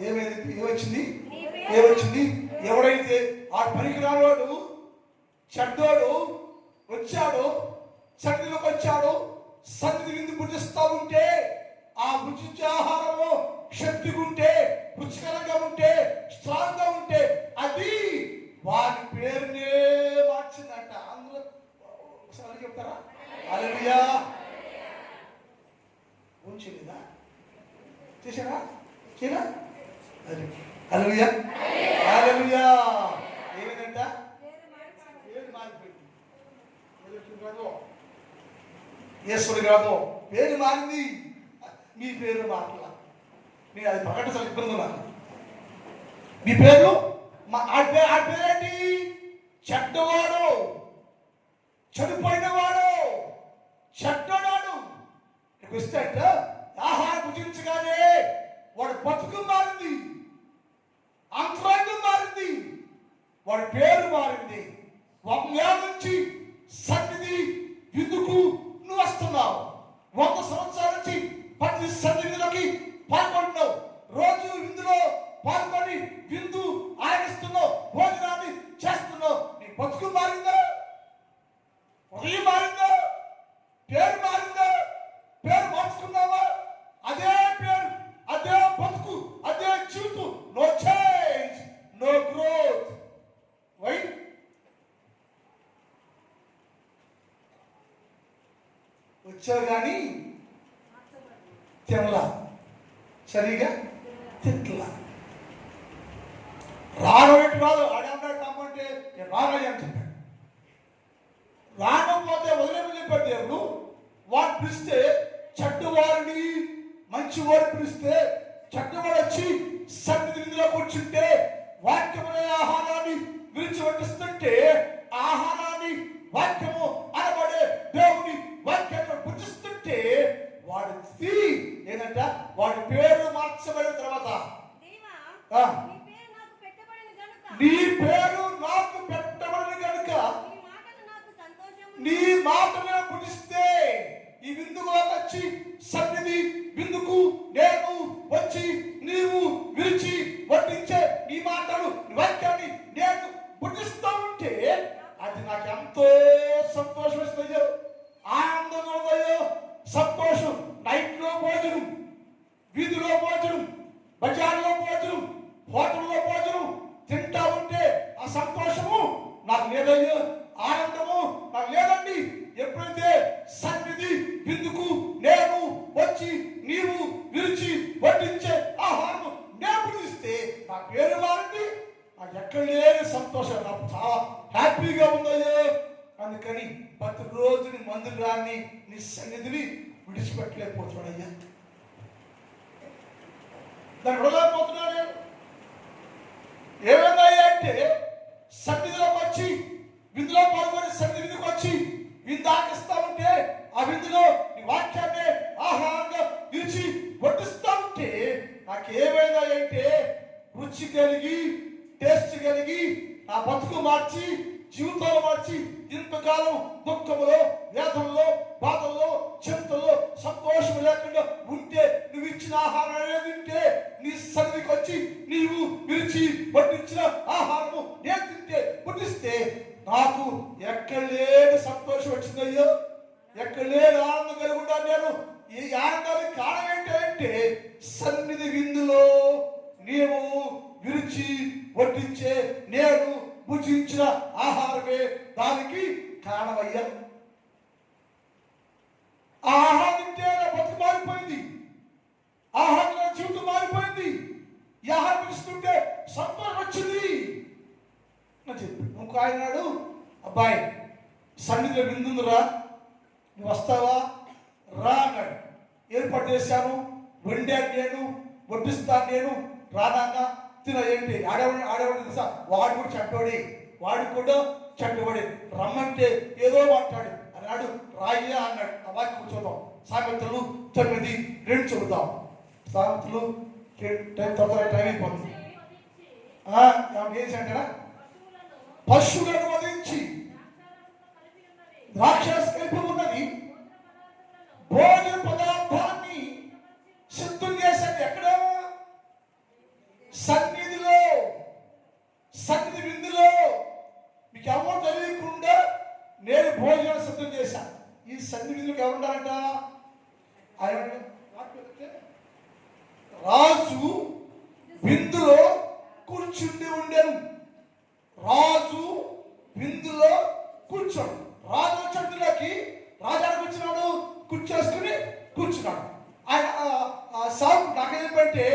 ఏమొచ్చింది? ఏమొచ్చింది? ఎవడైతే ఆ పనికిరానివాడు చెడ్డోడు వచ్చాడు, సన్నిధిలోకి వచ్చాడు, సన్నిధి విందు భుజిస్తా ఉంటే ఆ భుజించే ఆహారము శక్తిగా ఉంటే, రుచికరంగా ఉంటే, స్ట్రాంగ్ గా ఉంటే అది వారి పేరునే మార్చిందంట. అందరూ ఒకసారి చెప్తారా? హల్లెలూయా. ఉంచలేదా? చేశారా? చేయరా? హల్లెలూయా. హల్లెలూయా. ఏమైందంట? పేరు మారిపోయింది. యేసుడు కాదు, పేరు మారింది. మీ పేరు మారలా. నేను అది ప్రకటించాలి, ఇబ్బంది ఉన్నాను. మీ పేర్లు ఆ పేరేంటి? చెడ్డవాడు, చనిపోయినవాడు, చెడ్డవాడు. వస్తే ఆహారం భుజించగానే వాడు బతుకు మారింది, అంతరంగం మారింది, వాడి పేరు మారింది. వందేళ్ళ నుంచి సన్నిధి విందుకు నువ్వు వస్తున్నావు. 100 సంవత్సరాల నుంచి ప్రతి సన్నిధిలోకి పాల్గొంటున్నావు. రోజు విందులో పాల్గొని విందు ఆరగిస్తున్నావు, భోజనాన్ని చేస్తున్నావు. నీ బతుకు మారిందా? ఉదయం మారిందా? పేరు మారిందా? పేరు మార్చుకున్నావా? అదే పేరు, అదే బతుకు, అదే జీవితం. No change, no growth. Why? వచ్చావు కానీ తినలా, సరిగా తిట్లా. రానట్టు రాదు. ఆడేమన్నాడు రమ్మంటే రానయ్య అని చెప్పాడు. రాకపోతే వదిలేమని చెప్పాడు దేవుడు. వాడు పిలిస్తే చెడ్డవారిని మంచివాడు పిలిస్తే చెడ్డవాడు వచ్చి సన్నిధి విందులో కూర్చుంటే వాక్యమనే ఆహారాన్ని విరిచి వడ్డిస్తుంటే ఆహారాన్ని వాక్యము అనబడే దేవుని వాక్యాన్ని పుట్టిస్తుంటే వాడు ఏంటంట? వాడి పేరు మార్చబడిన తర్వాత నీ పేరు నాకు పెట్టబడిన కనుక నీ మాటనే పుట్టిస్తే ఈ విందులోకి వచ్చి సన్నిధి విందుకు నేను వచ్చి నీవు విరిచి వడ్డించే నీ మాటలు వాక్యాన్ని నేను పుట్టిస్తూ ఉంటే అది నాకు ఎంతో సంతోషం ఇస్తుందయ్యో, ఆనందంగా ఉందయ్యో. సంతోషం. నైట్లో భోజనం, వీధిలో భోజనం, బజార్లో భోజనం, హోటల్లో భోజనం తింటా ఉంటే ఆ సంతోషము నాకు లేదయ్యో, ఆనందము నాకు లేదండి. ఎప్పుడైతే సన్నిధి విందుకు నేను వచ్చి నీవు విరిచి వడ్డించే ఆహారం నేను ఇస్తే నా పేరు మారింది. నాకు ఎక్కడ లేని సంతోషం, నాకు చాలా హ్యాపీగా ఉందయ్యో. అందుకని ప్రతిరోజు నీ మందిరాన్ని నీ సన్నిధిని విడిచిపెట్టలేకపోతున్నాడయ్యా. దాన్ని విడలేకపోతున్నాడు. ఏమైందయ్యా అంటే సన్నిధిలోకి వచ్చి విందులో పాల్గొని సన్నిధికి వచ్చి విందాకిస్తా ఉంటే ఆ విందులో నీ వాక్యాన్ని ఆహారంగా విరిచి వడ్డిస్తా ఉంటే నాకేమైందంటే రుచి కలిగి టేస్ట్ కలిగి నా బతుకు మార్చి జీవితాలు మార్చి ఇంతకాలం దుఃఖములో వేదనలో బాధల్లో చింతలో సంతోషం లేకుండా ఉంటే నువ్వు ఇచ్చిన ఆహారం అనేది తింటే నీ సన్నిధికి వచ్చి నీవు విరిచి వడ్డించిన ఆహారము నేను తింటే పుట్టిస్తే నాకు ఎక్కడ లేని సంతోషం వచ్చిందయ్యో, ఎక్కడ లేని ఆనందం కలిగి ఉంటాను నేను. ఈ ఆనందానికి కారణం ఏంటంటే సన్నిధి విందులో నీవు విరిచి వడ్డించే నేను భుజించిన ఆహారమే దానికి కారణమయ్యా. ఆ ఆహారం తింటే నా బతుకు మారిపోయింది, ఆహారం నా జీవితం మారిపోయింది. ఈ ఆహారం ఇస్తుంటే సంతోషం వచ్చింది అని చెప్పి ఇంకో ఆయనాడు, అబ్బాయి సన్నిధిలో విందుందిరా, నువ్వు వస్తావా రా అన్నాడు. ఏర్పాటు చేశాను, వండాను నేను, వడ్డిస్తాను నేను, రానా తిన. ఏంటి ఆడేవాడు తెలుసా? వాడు కూడా చెడ్డోడే, వాడు కూడా చెడ్డవాడే. రమ్మంటే ఏదో మాట్లాడు అన్నాడు. రాయ్యా అన్నాడు. ఆ వాక్యం చూద్దాం. సామెతలు 9:2 చూద్దాం. సామెతలు టైం అయిపోతుంది. ఏం చేయంటారా? పశువులను వధించి ద్రాక్షరసం కలిపి ఉన్నది భోజన పదార్థాన్ని సిద్ధం చేశాడు. ఎక్కడ? సన్నిధిలో, సన్నిధి విందులో మీకు ఎవరు తెలియకుండా నేను భోజనం సిద్ధం చేశాను. ఈ సన్నిధి విందులకు ఎవరుంటారంట? ఆయన రాజు విందులో కూర్చుండి ఉండేను. రాజు విందులో కూర్చోడు. రాజు వచ్చేటిలోకి రాజానికి వచ్చినాడు, కూర్చోసుకుని కూర్చున్నాడు. ఆయన సాగు నాకేం చెప్పంటే,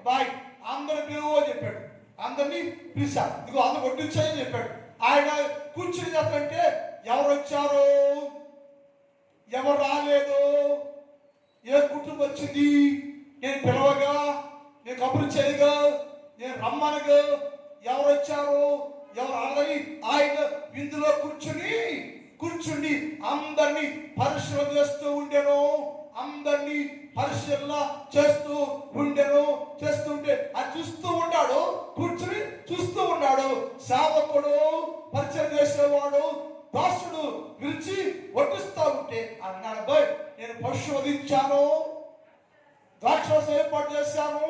బాయ్ అందరు పిలువు అని చెప్పాడు. అందరినీ పిలిచాడు. ఇదిగో అందరు వడ్డించాయని చెప్పాడు. ఆయన కూర్చుని చెప్పంటే ఎవరు వచ్చారో, ఎవరు రాలేదు, ఏ కుటుంబం వచ్చింది, నేను పిలవగా, నేను కబురు చేయగా, నేను రమ్మనగా, ఎవరు వచ్చారు ఎవరు రాలని ఆయన విందులో కూర్చుని అందరినీ పరిశీలన చేస్తూ ఉండెను. అందరినీ పరిశీలన చేస్తుంటే అది చూస్తూ ఉన్నాడు. కూర్చుని చూస్తూ ఉన్నాడు. సేవకుడు, పరిచయం చేసేవాడు, దాసుడు పిలిచి వడ్డిస్తూ ఉంటే అన్నాడు, బాయ్ నేను పశు వధించాను, ద్రాక్షరసం ఏర్పాటు చేశాను,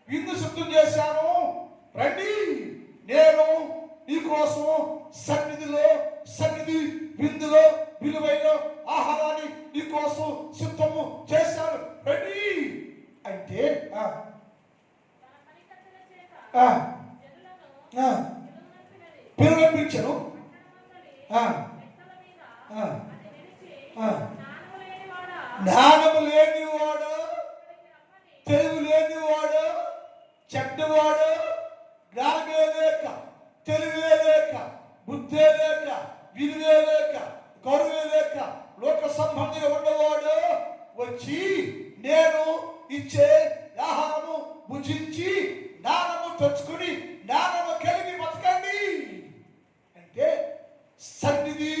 విందు సిద్ధం చేశాను, రండి నేను నీకోసం సన్నిధి విందులో విలువైన ఆహారాన్ని నీకోసం సిద్ధము చేశాను, రండి అంటే పిలువపించను. జ్ఞానము లేనివాడు, తెలివి లేనివాడు, చెడ్డవాడు, జ్ఞానమే లేక, తెలివే లేక, బుద్ధే లేక, విలువే లేక, గౌరవే లేక, లోక సంబంధిగా ఉన్నవాడు వచ్చి నేను ఇచ్చే ఆహారము భుజించి జ్ఞానము తెచ్చుకుని జ్ఞానము కలిగి బతకండి అంటే, సన్నిధి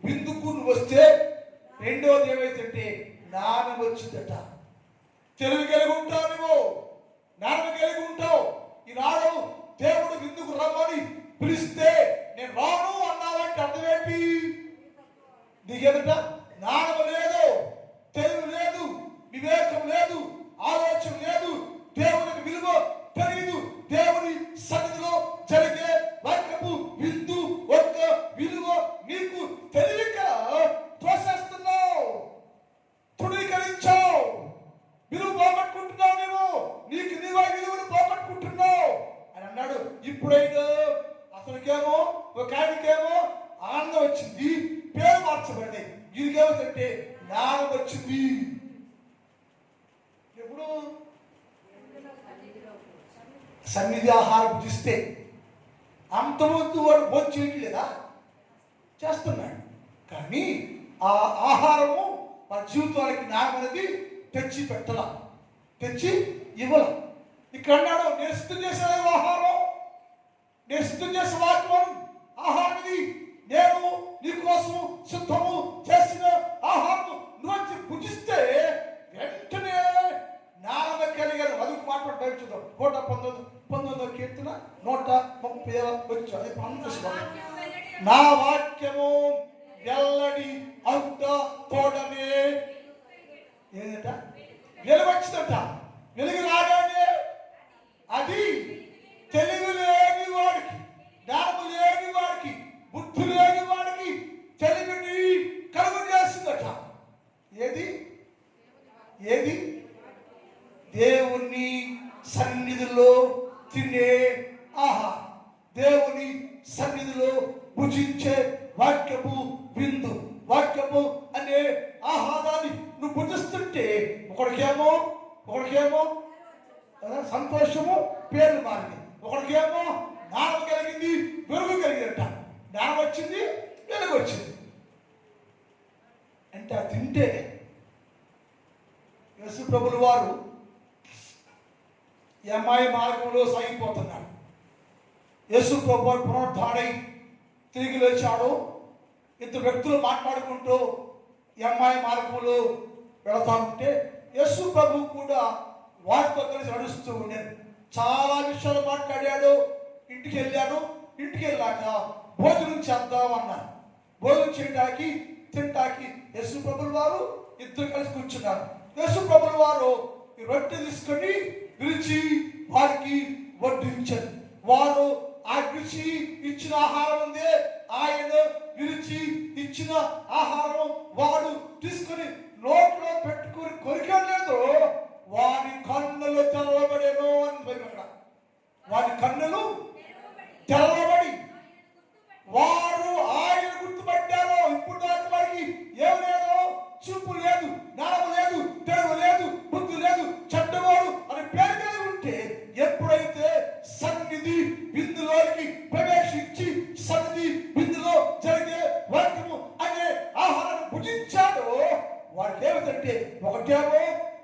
విందుకు నువ్వు వస్తే రెండోది ఏమైతే జ్ఞానం వచ్చిందట. తెలివి కలిగి ఉంటావు, నువ్వు జ్ఞానం కలిగి ఉంటావు. ఈనాడు దేవుడు విందుకు రమ్మని పిలిస్తే నేను రాను అన్నావంటే అర్థం ఏంటి? నీకెదుట జ్ఞానం లేదు, తెలివి లేదు, వివేకం లేదు, ఆలోచన లేదు, దేవునికి విలువ తెలియదు. దేవుని సన్నిధిలో జరిగే వాక్యపు విందు ఒక్క విలువ నీకు తెలియక తోసేస్తున్నావు, తృణీకరించావు, విలువ పోగొట్టుకుంటున్నావు. నీకు నీవే విలువను పోగొట్టుకుంటున్నావు అని అన్నాడు. ఇప్పుడైనా అతనికేమో ఒక ఆయనకేమో ఆనందం వచ్చింది, పేరు మార్చబడింది. వీరికేమవుతుంటే జ్ఞానం వచ్చింది. ఎప్పుడు సన్నిధి ఆహారం భుజిస్తే అంతమంది వాడు భోజనం చేయట్లేదా? చేస్తున్నాడు. కానీ ఆ ఆహారము మన జీవితానికి జ్ఞానం అనేది తెచ్చి పెట్టాల, తెచ్చి ఇవ్వాల. ఇక్కడ అన్నాడు, నేను సిద్ధం చేసే ఆహారం, నేను సిద్ధం చేసే వాక్యం ఆహారం ఇది, నేను నీకోసం సిద్ధము చేసిన ఆహారం నువ్వు భుజిస్తే వెంటనే జ్ఞానం కలిగాను. అది మాట్లాడు చూద్దాం. 119వ కీర్తన 130 నా వాక్యము వెల్లడి అవుట తోడనే ఏంటంట, వెలుగొచ్చిందట. వెలుగు రాగానే అది తెలివి లేని వాడికి, జ్ఞానము లేని వాడికి, బుద్ధి లేని వాడికి తెలివిని కలుగు చేసిందట. ఏది దేవుని సన్నిధిలో తినే ఆహారం, దేవుని సన్నిధిలో భుజించే వాక్యపు విందు. వాక్యము అనే ఆహారాన్ని నువ్వు భుజిస్తుంటే ఒకడికేమో సంతోషము, పేరు మారింది. ఒకడికేమో జ్ఞానం కలిగింది, వెలుగు కలిగిందట. జ్ఞానం వచ్చింది, వెలుగు వచ్చింది. అంటే అది తింటే యేసు ప్రభుల వారు ఎమ్మాయి మార్గంలో సాగిపోతున్నాడు. యేసు ప్రభు పునరుద్ధారై తిరిగి లేచాడు. ఇద్దరు వ్యక్తులు మాట్లాడుకుంటూ ఎమ్మాయి మార్గంలో వెళతా ఉంటే యేసు ప్రభు కూడా వారితో కలిసి నడుస్తూ ఉండేది. చాలా విషయాలు మాట్లాడాడు. ఇంటికి వెళ్ళాక భోజనం చేద్దామన్నారు. భోజనం చేయడానికి తింటాకి యేసు ప్రభుల వారు ఇద్దరు కలిసి కూర్చున్నారు. యేసు ప్రభుల వారు ఈ రొట్టె తీసుకొని విరిచి వారికి వడ్డించను. వారు ఆ విరిచి ఇచ్చిన ఆహారం ఉందే, ఆయన విరిచి ఇచ్చిన ఆహారం వాడు తీసుకొని నోట్లో పెట్టుకుని కొరికలేదు, వారి కన్నులు తెరవబడేను అని పోయి అక్కడ. వారి కన్నులు తెరవబడి వారు ఆయన గుర్తుపట్టారు. ఇప్పుడు దాకా వారికి ఏం లేదు, చూపు లేదు, జ్ఞానం లేదు, తెలుగు లేదు, బుద్ధి లేదు, చెడ్డవాడు అని పేరు కలిగి ఉంటే ఎప్పుడైతే సన్నిధి బిందులోకి ప్రవేశించి సన్నిధి బిందులో జరిగే వాక్యము అనే ఆహారాన్ని భుజించాడో వాడికి ఏమిటంటే, ఒకటేమో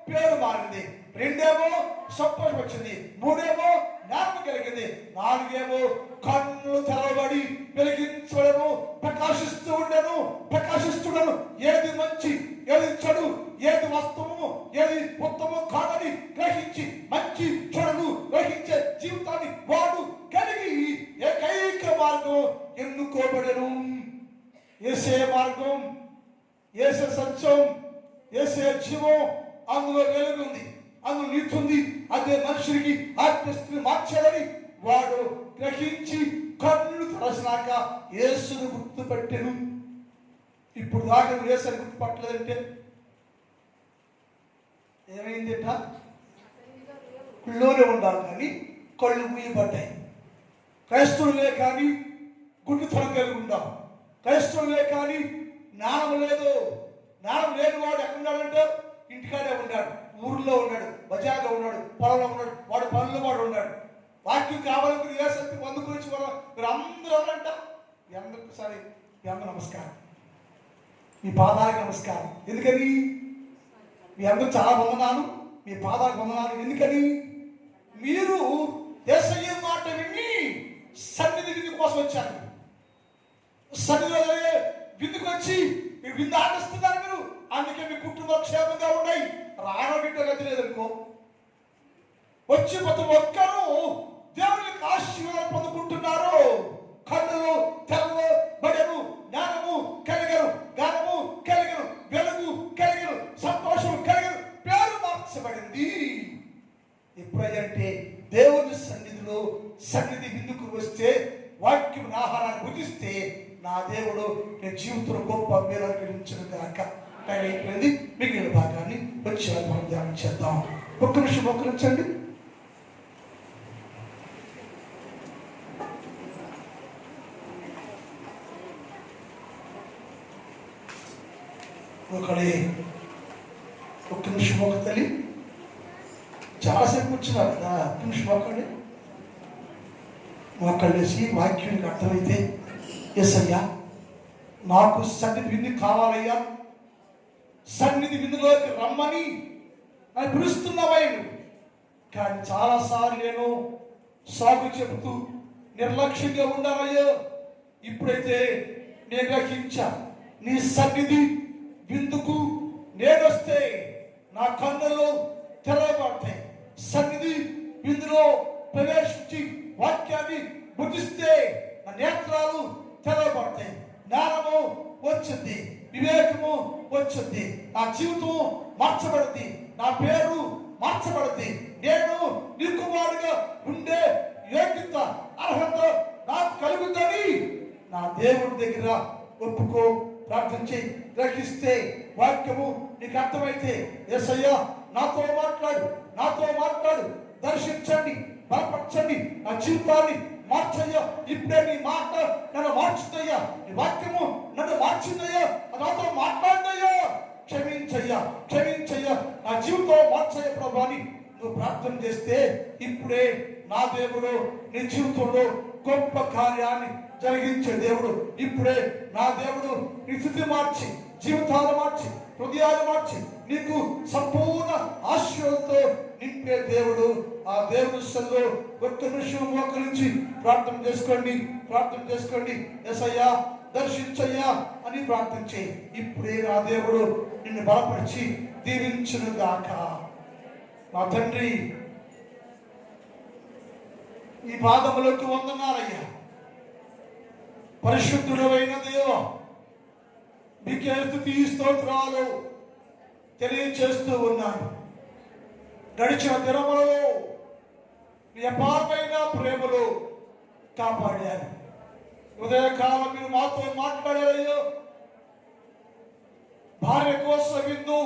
పేరు మారింది, రెండేమో సంతోషం వచ్చింది, మూడేమో జ్ఞానం కలిగింది, నాలుగేమో కన్నులు తెరవబడి వెలిగించడము, ప్రకాశిస్తుండను. ఏది మంచి, ఏది చెడు, ఏది వాస్తవము, ఏది ఉత్తమం కాదని గ్రహించి మంచి చెడును గ్రహించే జీవితాన్ని వాడు కలిగి ఏకైక మార్గం ఎన్నుకోబడను. ఏసే మార్గం, ఏసే సత్యం, ఏసే జీవం, అందులో వెలుగుంది, అందులో నీతి ఉంది. అదే మనుషుడికి ఆత్మస్థితిని మార్చాలని వాడు గ్రహించి కన్నులు తెరచినాక యేసును గుర్తుపెట్టెను. ఇప్పుడు దాకా నువ్వు యేసుని గుర్తుపట్టలేదంటే ఏమైందిట? కళ్ళులోనే ఉండాలి కానీ కళ్ళు మూయబడ్డాయి. క్రైస్తవులే కానీ గుడ్డితనం కలిగి ఉండాలి. క్రైస్తవులే కానీ జ్ఞానం లేదు. జ్ఞానం లేని వాడు ఎక్కడున్నాడంటే ఇంటికాడే ఉన్నాడు, ఊర్లో ఉన్నాడు, బజార్లో ఉన్నాడు, పొలంలో ఉన్నాడు, వాడు పనుల్లో వాడు ఉన్నాడు. వాక్యం కావాలని మీరు ఏ శక్తి పొందుకుని మీరు అందరూ ఎవరంట? మీ అందరికి సరే, మీ అందరూ నమస్కారం, మీ పాదాలకు నమస్కారం. ఎందుకని? మీ అందరూ చాలా వందనాలు, మీ పాదాలకు వందనాలు. ఎందుకని? మీరు యేసయ్య మాట విని సన్నిధి విందు కోసం వచ్చారు. సన్నిధిలో విందుకు వచ్చి మీరు విందు ఆడిస్తున్నారు మీరు. అందుకే మీ కుటుంబం క్షేమంగా ఉన్నాయి. రావడం గిట్ట గతి లేదనుకో, వచ్చి ప్రతి ఒక్కరూ దేవుని ఆశీర్వాదం పొందుకుంటున్నారు. కన్నులు తెరవబడెను, జ్ఞానము కలిగను, జ్ఞానము కలిగను, వెలుగు కలిగను, సంతోషం కలిగను, పేరు మార్చబడింది. ఎప్పుడంటే దేవుని సన్నిధిలో సన్నిధి విందుకు వస్తే వాక్యం ఆహారాన్ని భుజిస్తే నా దేవుడు నేను జీవితంలో గొప్ప మేలు అనుగ్రహించను గాక. టైం అయిపోయింది. మిగిలిన భాగాన్ని వచ్చే మనం ధ్యానం చేద్దాం. ఒక్క నిమిషం మోకరించండి. ఒకడే ఒక్క నిమిషం ఒక తల్లి చాలాసేపు కూర్చున్నారు కదా, ఒక్క నిమిషం ఒకడే మోకళ్ళేసి వాక్యానికి అర్థమైతే, యేసయ్యా నాకు సన్నిధి విందు కావాలయ్యా, సన్నిధి విందులోకి రమ్మని అని పిలుస్తున్నావయ్యను. కానీ చాలాసార్లు నేను సాగు చెబుతూ నిర్లక్ష్యంగా ఉండాలయ్యో. ఇప్పుడైతే నేను గ్రహించా, నీ సన్నిధి విందుకు నేనొస్తే నా కన్నులు తెరవబడతాయి. సన్నిధి విందులో ప్రవేశించి వాక్యాన్ని భుజిస్తే నా నేత్రాలు తెరవబడతాయి, జ్ఞానము వచ్చింది, వివేకము వచ్చింది, నా జీవితం మార్చబడింది, నా పేరు మార్చబడింది, నేను నీ కుమారుడిగా ఉండే యోగ్యత అర్హత నాకు కలుగుతుంది. నా దేవుడి దగ్గర ఒప్పుకో, ప్రార్థన చేయి. గ్రహిస్తే వాక్యము నీకు అర్థమైతే, యేసయ్యా నాతో మాట్లాడు, దర్శించండి, బలపరచండి, నా జీవితాన్ని మార్చయ్యా. ఇప్పుడే నీ మాట నన్ను మార్చుదయ్యా, నీ వాక్యము నన్ను మార్చిందయ్యా, నాతో మాట్లాడదయ్యా. క్షమించయ్యా, నా జీవితం మార్చయ్య ప్రభు అని నువ్వు ప్రార్థన చేస్తే ఇప్పుడే నా దేవుడు నీ జీవితంలో గొప్ప కార్యాన్ని జరిగించే దేవుడు. ఇప్పుడే నా దేవుడు నీ స్థితి మార్చి, జీవితాలు మార్చి, హృదయాలు మార్చి, నీకు సంపూర్ణ ఆశీర్వాదంతో నింపే దేవుడు. ఆ దేవుని సన్నిధిలో ఒక్క నిమిషం మోకరించి ప్రార్థన చేసుకోండి. యేసయ్యా దర్శించయ్యా అని ప్రార్థన చేయి. ఇప్పుడే నా దేవుడు నిన్ను బలపరిచి దీవించును గాక. మా తండ్రి, ఈ పాదములకు వందనాలయ్యా. పరిశుద్ధుడైన దేవా, మీకే స్తుతి స్తోత్రాలు తెలియచేస్తూ ఉన్నాను. గడిచిన దినములలో నీ అపారమైన ప్రేమలో కాపాడారు. ఉదయకాలం మీరు మాతో మాట్లాడారయ్యో. భార్య కోసం విందు,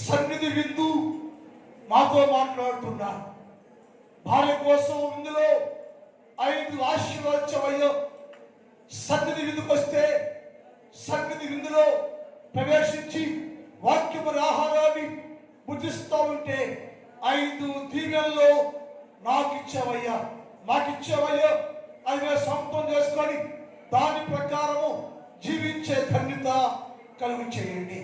సన్నిధి విందు మాతో మాట్లాడుతున్నారు. భార్య కోసం ఇందులో 5 ఆశీర్వదించవయ్యో. సన్నిధి విందుకు వస్తే సన్నిధి విందులో ప్రవేశించి వాక్యముల ఆహారాన్ని భుజిస్తూ ఉంటే 5 దీవెనలు నాకిచ్చావయ్యా, మాకిచ్చావయ్యా. అది మేము సొంతం చేసుకొని దాని ప్రకారము జీవించే ధన్యత కలుగు చేయండి.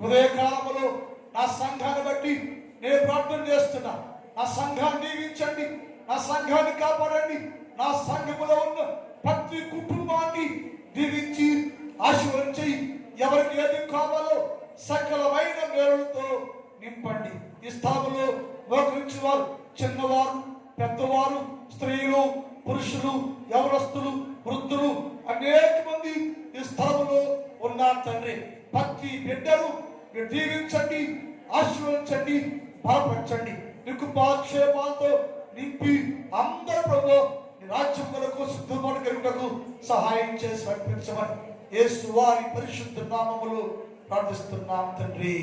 ఉదయకాలంలో నా సంఘాన్ని బట్టి నేను ప్రార్థన చేస్తున్నా. నా సంఘాన్ని దీవించండి, నా సంఘాన్ని కాపాడండి. నా సంఘములో ఉన్న ప్రతి కుటుంబాన్ని దీవించి ఆశీర్వదించి ఎవరికి ఏది కావాలో సకలమైన మేలులతో నింపండి. ఈ స్థానంలో మోకరించి వారు, చిన్నవారు, పెద్దవారు, స్త్రీలు, పురుషులు, యవనస్తులు, వృద్ధులు అనేక మంది ఈ స్థలంలో ఉన్నారు తండ్రి. ప్రతి బిడ్డను మీరు దీవించండి, ఆశీర్వదించండి, బలపరచండి. నీకు పాక్షేపాలతో నింపి అందరూ ప్రభు నీ రాజ్యం కొరకు సిద్ధపడి కలుగుటకు సహాయం చేసి నడిపించమని యేసు వారి పరిశుద్ధ నామములో ప్రార్థిస్తున్నాం తండ్రి.